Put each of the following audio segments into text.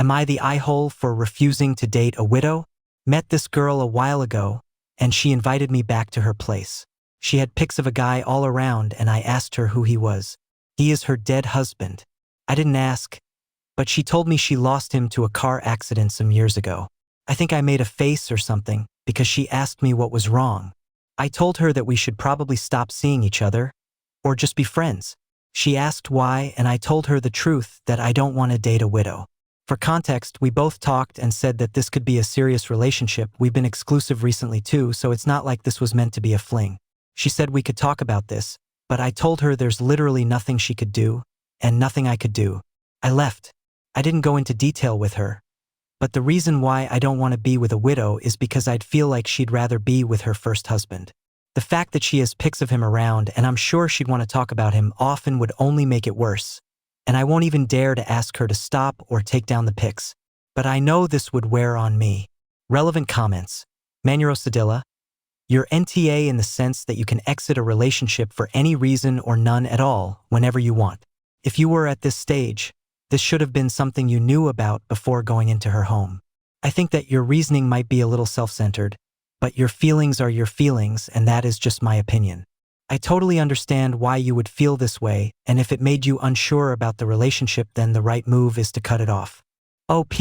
Am I the eye-hole for refusing to date a widow? Met this girl a while ago, and she invited me back to her place. She had pics of a guy all around, and I asked her who he was. He is her dead husband. I didn't ask, but she told me she lost him to a car accident some years ago. I think I made a face or something because she asked me what was wrong. I told her that we should probably stop seeing each other, or just be friends. She asked why, and I told her the truth, that I don't want to date a widow. For context, we both talked and said that this could be a serious relationship. We've been exclusive recently too, so it's not like this was meant to be a fling. She said we could talk about this, but I told her there's literally nothing she could do, and nothing I could do. I left. I didn't go into detail with her, but the reason why I don't want to be with a widow is because I'd feel like she'd rather be with her first husband. The fact that she has pics of him around, and I'm sure she'd want to talk about him often, would only make it worse. And I won't even dare to ask her to stop or take down the pics. But I know this would wear on me. Relevant comments. Manuro Sedilla. You're NTA in the sense that you can exit a relationship for any reason or none at all, whenever you want. If you were at this stage, this should have been something you knew about before going into her home. I think that your reasoning might be a little self-centered, but your feelings are your feelings, and that is just my opinion. I totally understand why you would feel this way, and if it made you unsure about the relationship, then the right move is to cut it off. OP.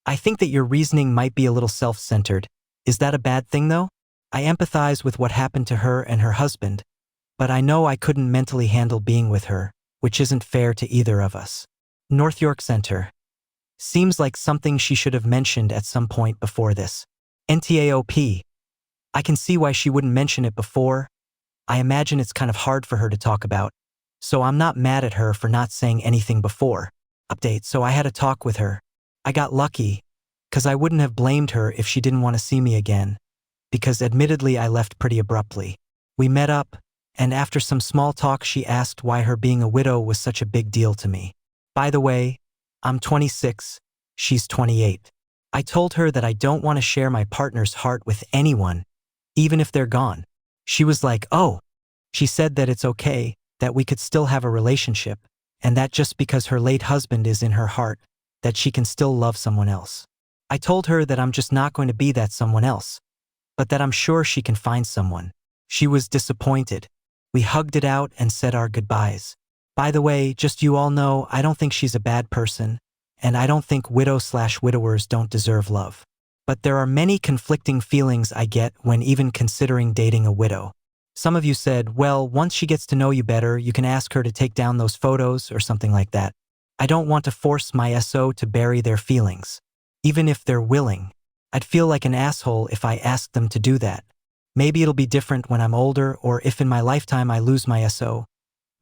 I think that your reasoning might be a little self-centered. Is that a bad thing though? I empathize with what happened to her and her husband, but I know I couldn't mentally handle being with her, which isn't fair to either of us. North York Center. Seems like something she should have mentioned at some point before this. NTAOP. I can see why she wouldn't mention it before. I imagine it's kind of hard for her to talk about, so I'm not mad at her for not saying anything before. Update. So I had a talk with her. I got lucky, because I wouldn't have blamed her if she didn't want to see me again, because admittedly I left pretty abruptly. We met up, and after some small talk she asked why her being a widow was such a big deal to me. By the way, I'm 26, she's 28. I told her that I don't want to share my partner's heart with anyone, even if they're gone. She was like, oh. She said that it's okay, that we could still have a relationship, and that just because her late husband is in her heart, that she can still love someone else. I told her that I'm just not going to be that someone else, but that I'm sure she can find someone. She was disappointed. We hugged it out and said our goodbyes. By the way, just you all know, I don't think she's a bad person, and I don't think widow/widowers don't deserve love. But there are many conflicting feelings I get when even considering dating a widow. Some of you said, well, once she gets to know you better, you can ask her to take down those photos or something like that. I don't want to force my SO to bury their feelings. Even if they're willing, I'd feel like an asshole if I asked them to do that. Maybe it'll be different when I'm older, or if in my lifetime I lose my SO.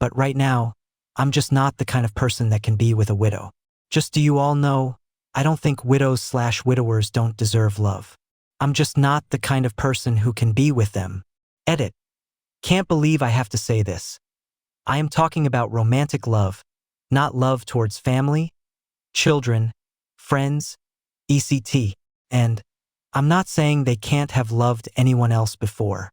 But right now, I'm just not the kind of person that can be with a widow. Just so you all know, I don't think widows/widowers don't deserve love. I'm just not the kind of person who can be with them. Edit. Can't believe I have to say this. I am talking about romantic love, not love towards family, children, friends, etc. And I'm not saying they can't have loved anyone else before.